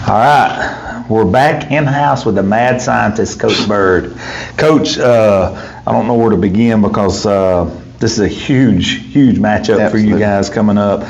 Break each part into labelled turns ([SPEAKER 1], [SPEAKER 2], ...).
[SPEAKER 1] All right, we're back in-house with the mad scientist, Coach Bird. Coach, I don't know where to begin because this is a huge matchup
[SPEAKER 2] Absolutely.
[SPEAKER 1] for you guys coming up.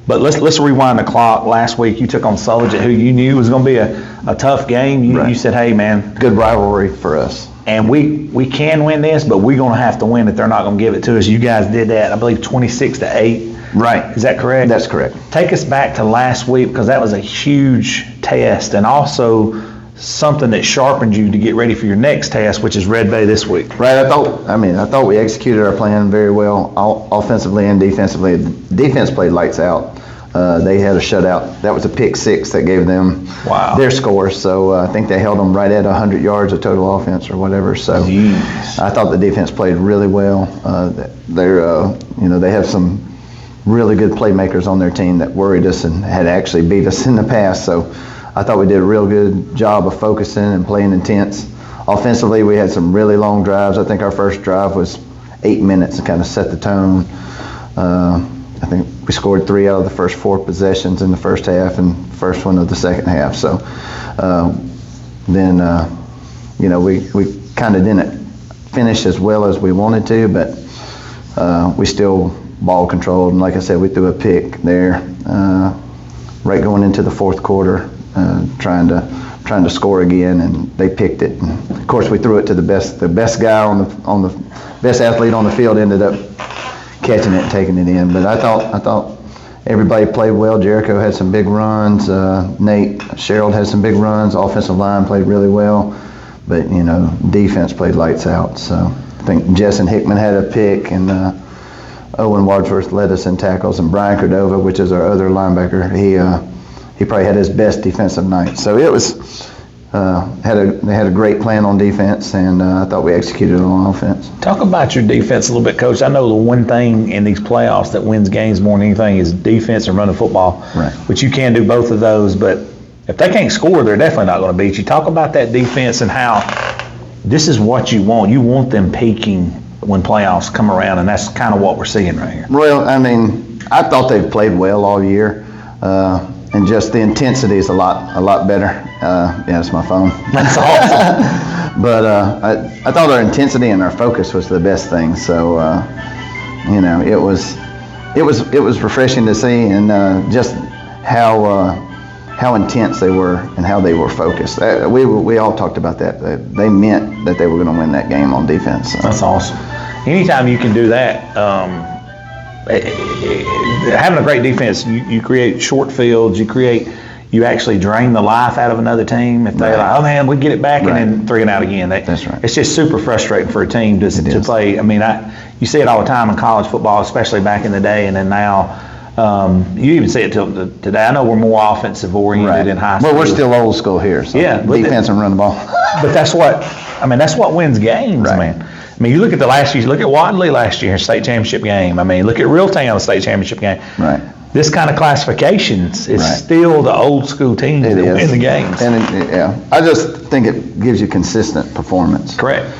[SPEAKER 1] But let's rewind the clock. Last week you took on Soldier, who you knew was going to be a tough game. You said, hey, man.
[SPEAKER 2] Good rivalry for us.
[SPEAKER 1] And we can win this, but we're going to have to win it. They're not going to give it to us. You guys did that, I believe, 26-8.
[SPEAKER 2] Right.
[SPEAKER 1] Is that correct?
[SPEAKER 2] That's correct.
[SPEAKER 1] Take us back to last week because that was a huge test and also something that sharpened you to get ready for your next test, which is Red Bay this week.
[SPEAKER 2] Right. I thought we executed our plan very well, offensively and defensively. The defense played lights out. They had a shutout. That was a pick six that gave them their score. So I think they held them right at 100 yards of total offense or whatever. So I thought the defense played really well. They have some really good playmakers on their team that worried us and had actually beat us in the past. So I thought we did a real good job of focusing and playing intense. Offensively, we had some really long drives. I think our first drive was 8 minutes and kind of set the tone. I think we scored 3 out of the first 4 possessions in the first half and first one of the second half. So we kind of didn't finish as well as we wanted to, but we still ball controlled. And like I said, we threw a pick there right going into the fourth quarter, trying to score again, and they picked it. And of course, we threw it to the best guy on the best athlete on the field ended up catching it and taking it in. But I thought everybody played well. Jericho had some big runs. Nate Sherrill had some big runs. Offensive line played really well, but defense played lights out. So I think Jessen Hickman had a pick, and Owen Wadsworth led us in tackles, and Brian Cordova, which is our other linebacker, he probably had his best defensive night. So it was they had a great plan on defense, and I thought we executed it on offense.
[SPEAKER 1] Talk about your defense a little bit, Coach. I know the one thing in these playoffs that wins games more than anything is defense and running football,
[SPEAKER 2] right? Which
[SPEAKER 1] you can do both of those, but if they can't score, they're definitely not going to beat you. Talk about that defense and how this is what you want. You want them peaking when playoffs come around, and that's kind of what we're seeing right here.
[SPEAKER 2] Well, I thought they've played well all year, and just the intensity is a lot better. Yeah, it's my phone.
[SPEAKER 1] That's awesome.
[SPEAKER 2] But I thought our intensity and our focus was the best thing. So it was refreshing to see, and just how intense they were and how they were focused. We all talked about that. They meant that they were going to win that game on defense. So.
[SPEAKER 1] That's awesome. Anytime you can do that, having a great defense, you create short fields, you actually drain the life out of another team. If they're like, oh man, we get it back, and then 3 and out again.
[SPEAKER 2] That's right.
[SPEAKER 1] It's just super frustrating for a team to play. You see it all the time in college football, especially back in the day, and then now. You even see it till today. I know we're more offensive oriented in high school.
[SPEAKER 2] Well, we're still old school here. So defense and run the ball.
[SPEAKER 1] But that's what wins games, man. You look at the last year. Look at Wadley last year, state championship game. Look at Reeltown, state championship game.
[SPEAKER 2] Right.
[SPEAKER 1] This kind of classifications is still the old school teams that win the games.
[SPEAKER 2] And I just think it gives you consistent performance.
[SPEAKER 1] Correct.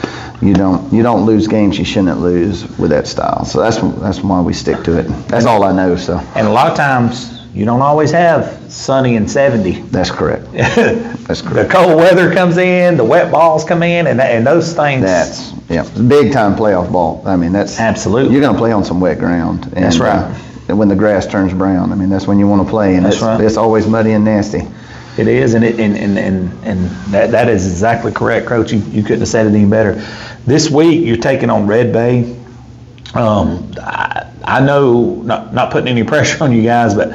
[SPEAKER 2] You don't lose games you shouldn't lose with that style. So that's why we stick to it. That's all I know. So.
[SPEAKER 1] And a lot of times you don't always have sunny and 70.
[SPEAKER 2] That's correct. That's correct.
[SPEAKER 1] The cold weather comes in, the wet balls come in, and those things.
[SPEAKER 2] That's big time playoff ball. That's
[SPEAKER 1] absolutely.
[SPEAKER 2] You're going to play on some wet ground. And,
[SPEAKER 1] that's right.
[SPEAKER 2] When the grass turns brown, that's when you want to play, and it's always muddy and nasty.
[SPEAKER 1] It is, and that is exactly correct, Coach. You couldn't have said it any better. This week you're taking on Red Bay. I know, not putting any pressure on you guys, but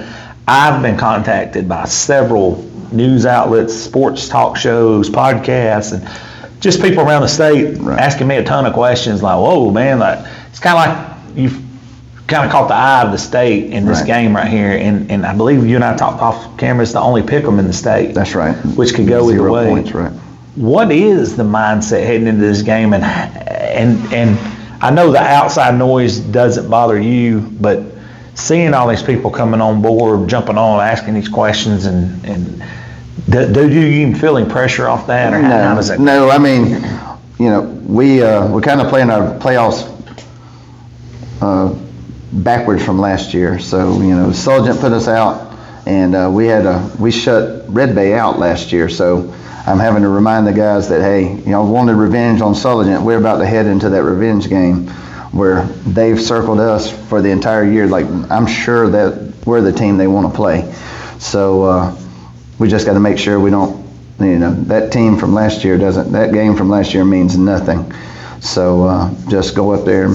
[SPEAKER 1] I've been contacted by several news outlets, sports talk shows, podcasts, and just people around the state asking me a ton of questions like, whoa, man, it's kind of like you've kind of caught the eye of the state in this game right here, and I believe you and I talked off camera, it's the only pick'em in the state.
[SPEAKER 2] That's right.
[SPEAKER 1] Which could go either way.
[SPEAKER 2] 0 points, right.
[SPEAKER 1] What is the mindset heading into this game, and I know the outside noise doesn't bother you, but seeing all these people coming on board, jumping on, asking these questions, and do you even feel any pressure off that, or how does that?
[SPEAKER 2] No, we kind of playing our playoffs backwards from last year. So Sargent put us out and we shut Red Bay out last year, so I'm having to remind the guys that, hey, wanted revenge on Sulligent. We're about to head into that revenge game where they've circled us for the entire year. Like, I'm sure that we're the team they want to play. So we just got to make sure we don't, that team from last year that game from last year means nothing. So just go up there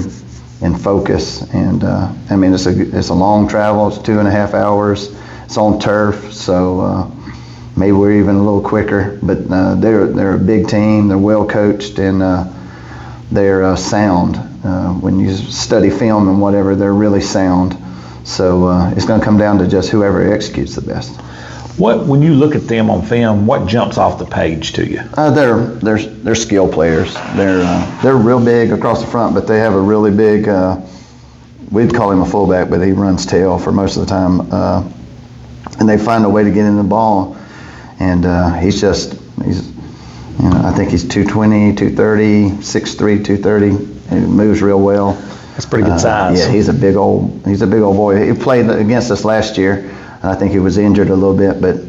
[SPEAKER 2] and focus. And it's a long travel. It's 2.5 hours. It's on turf, so maybe we're even a little quicker. But they're a big team. They're well coached, and they're sound. When you study film and whatever, they're really sound. So it's going to come down to just whoever executes the best.
[SPEAKER 1] When you look at them on film, what jumps off the page to you?
[SPEAKER 2] They're skill players. They're real big across the front, but they have a really big. We'd call him a fullback, but he runs tail for most of the time. And they find a way to get in the ball, and he's I think he's 220, 230, 6'3", 230. He moves real well.
[SPEAKER 1] That's pretty good size.
[SPEAKER 2] Yeah, he's a big old boy. He played against us last year. I think he was injured a little bit, but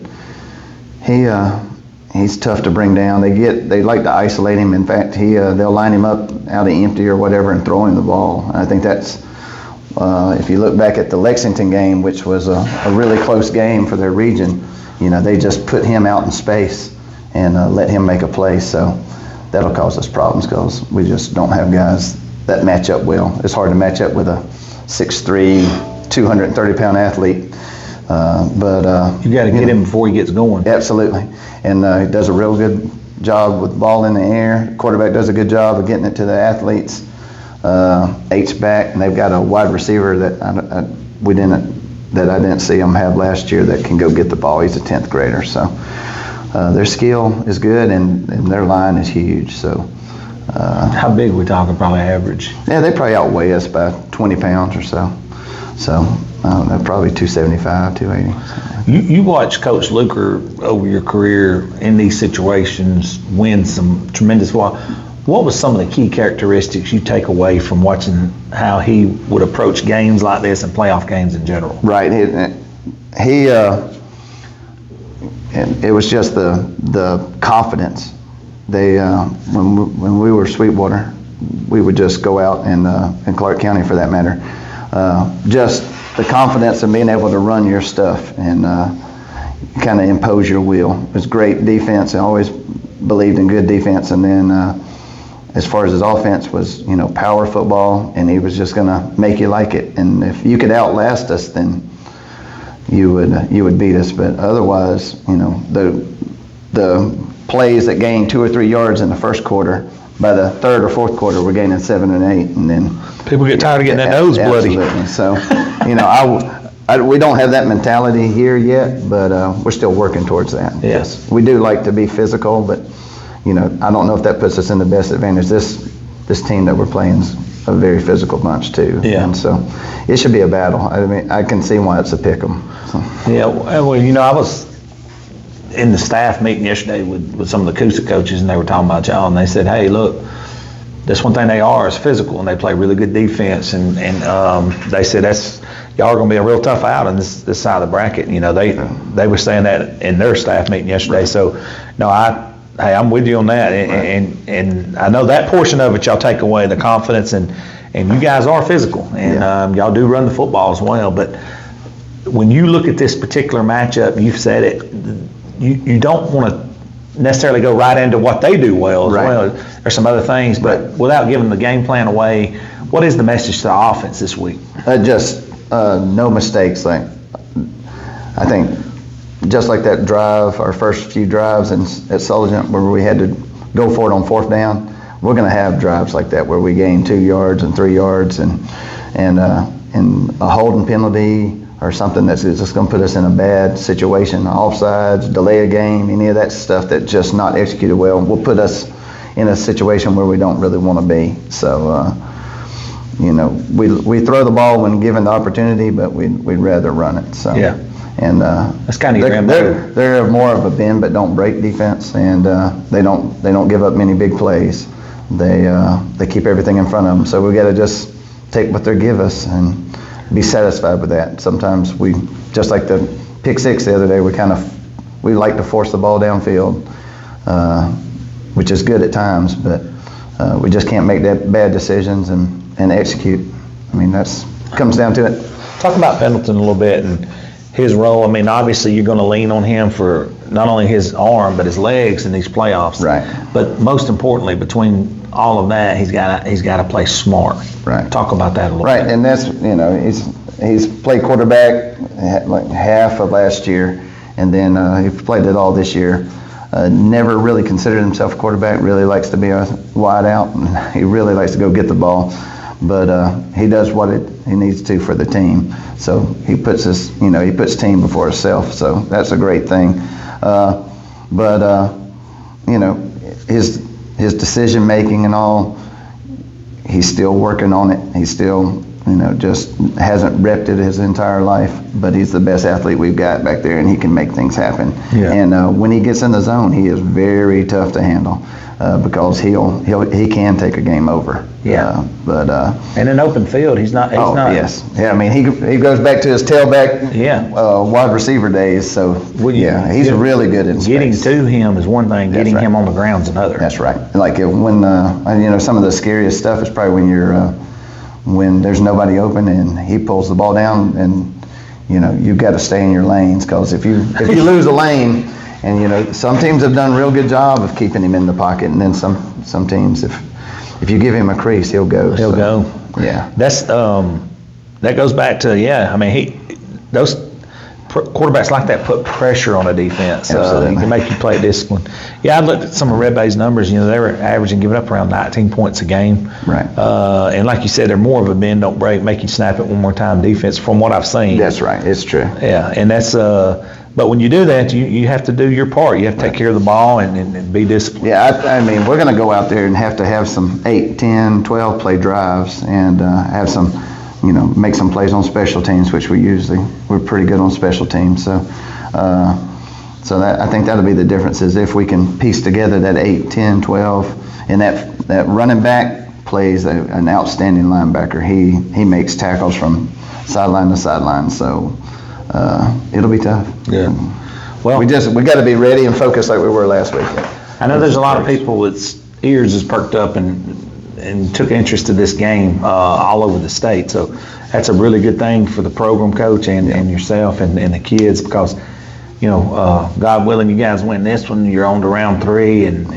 [SPEAKER 2] he's tough to bring down. They like to isolate him. In fact, they'll line him up out of empty or whatever and throw him the ball. And I think that's if you look back at the Lexington game, which was a really close game for their region, they just put him out in space and let him make a play. So that'll cause us problems because we just don't have guys that match up well. It's hard to match up with a 6'3", 230-pound athlete. But
[SPEAKER 1] you got to get him before he gets going.
[SPEAKER 2] Absolutely, and he does a real good job with the ball in the air. Quarterback does a good job of getting it to the athletes. H-back, and they've got a wide receiver that I didn't see them have last year that can go get the ball. He's a 10th grader, so their skill is good, and their line is huge. So.
[SPEAKER 1] How big are we talking? Probably average.
[SPEAKER 2] Yeah, they probably outweigh us by 20 pounds or so. So, I don't know, probably 275, 280.
[SPEAKER 1] You watch Coach Luker over your career in these situations win some tremendous ball. What was some of the key characteristics you take away from watching how he would approach games like this and playoff games in general?
[SPEAKER 2] Right. It was just the confidence. When we were Sweetwater, we would just go out in Clark County for that matter. Just the confidence of being able to run your stuff and kind of impose your will. It was great defense. I always believed in good defense. And then as far as his offense was, power football, and he was just going to make you like it. And if you could outlast us, then you would beat us. But otherwise, the plays that gained 2 or 3 yards in the first quarter, by the third or fourth quarter, we're gaining 7 and 8, and then
[SPEAKER 1] people get tired of getting that nose bloody.
[SPEAKER 2] Absolutely. So, we don't have that mentality here yet, but we're still working towards that.
[SPEAKER 1] Yes,
[SPEAKER 2] we do like to be physical, but I don't know if that puts us in the best advantage. This team that we're playing is a very physical bunch too.
[SPEAKER 1] Yeah.
[SPEAKER 2] And so it should be a battle. I mean, I can see why it's a pick 'em. So.
[SPEAKER 1] Yeah. Well, I was in the staff meeting yesterday with some of the Coosa coaches, and they were talking about y'all, and they said, hey, look, that's one thing they are is physical, and they play really good defense, and they said y'all are going to be a real tough out on this side of the bracket. They were saying that in their staff meeting yesterday. Right. So, I'm with you on that, and I know that portion of it y'all take away, the confidence, and you guys are physical, and y'all do run the football as well. But when you look at this particular matchup, you've said it. You don't want to necessarily go right into what they do well as well. There's some other things, but without giving the game plan away, what is the message to the offense this week?
[SPEAKER 2] Just no mistakes. Like I think just like that drive, our first few drives at Sulligent where we had to go for it on 4th down, we're going to have drives like that where we gain 2 yards and 3 yards and a holding penalty or something that's just going to put us in a bad situation, offsides, delay a game, any of that stuff that's just not executed well, will put us in a situation where we don't really want to be. So, we throw the ball when given the opportunity, but we'd rather run it. So,
[SPEAKER 1] yeah.
[SPEAKER 2] And
[SPEAKER 1] that's kind of
[SPEAKER 2] they're more of a bend but don't break defense, and they don't give up many big plays. They keep everything in front of them. So we got to just take what they give us and be satisfied with that. Sometimes we, just like the pick six the other day. We like to force the ball downfield, which is good at times, but we just can't make that bad decisions and execute. I mean, that's comes down to it.
[SPEAKER 1] Talk about Pendleton a little bit and his role. I mean, obviously you're going to lean on him for not only his arm but his legs in these playoffs.
[SPEAKER 2] Right.
[SPEAKER 1] But most importantly, between all of that, he's got to play smart.
[SPEAKER 2] Right.
[SPEAKER 1] Talk about that a little bit.
[SPEAKER 2] Right, and that's he's played quarterback like half of last year, and then he played it all this year. Never really considered himself a quarterback. Really likes to be a wide out, and he really likes to go get the ball. But he does what he needs to for the team. So he puts team before himself. So that's a great thing. His decision making and all, he's still working on it. He's still, just hasn't repped it his entire life. But he's the best athlete we've got back there, and he can make things happen.
[SPEAKER 1] Yeah.
[SPEAKER 2] And when he gets in the zone, he is very tough to handle. Because he can take a game over.
[SPEAKER 1] Yeah.
[SPEAKER 2] And
[SPEAKER 1] in open field, he's not.
[SPEAKER 2] Yes. Yeah. I mean, he goes back to his tailback.
[SPEAKER 1] Yeah.
[SPEAKER 2] Wide receiver days. So he's really good in space.
[SPEAKER 1] Getting to him is one thing. Getting him on the ground's another.
[SPEAKER 2] That's right. Like when some of the scariest stuff is probably when when there's nobody open and he pulls the ball down, and you've got to stay in your lanes, because if you lose a lane. And some teams have done a real good job of keeping him in the pocket, and then some teams, if you give him a crease, he'll go.
[SPEAKER 1] He'll go.
[SPEAKER 2] Yeah.
[SPEAKER 1] That's that goes back to those quarterbacks like that put pressure on a defense.
[SPEAKER 2] Absolutely.
[SPEAKER 1] He can make you play discipline. Yeah, I looked at some of Red Bay's numbers. They were averaging giving up around 19 points a game.
[SPEAKER 2] Right.
[SPEAKER 1] And like you said, they're more of a bend don't break, make you snap it one more time defense. From what I've seen.
[SPEAKER 2] That's right. It's true.
[SPEAKER 1] Yeah, and that's. But when you do that, you have to do your part. You have to take care of the ball and be disciplined.
[SPEAKER 2] Yeah, I mean, we're going to go out there and have to have some 8, 10, 12 play drives and have some, make some plays on special teams, which we're pretty good on special teams. So that I think that'll be the difference, is if we can piece together that 8, 10, 12, and that running back plays an outstanding linebacker. He makes tackles from sideline to sideline. So. It'll be tough.
[SPEAKER 1] Yeah. Well,
[SPEAKER 2] we got to be ready and focused like we were last week.
[SPEAKER 1] I know there's a lot of people with ears is perked up and took interest in this game all over the state. So that's a really good thing for the program coach and yourself and the kids, because God willing, you guys win this one, you're on to round 3, and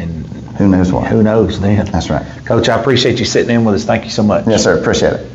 [SPEAKER 2] who knows what?
[SPEAKER 1] Who knows then?
[SPEAKER 2] That's right.
[SPEAKER 1] Coach, I appreciate you sitting in with us. Thank you so much.
[SPEAKER 2] Yes, sir. Appreciate it.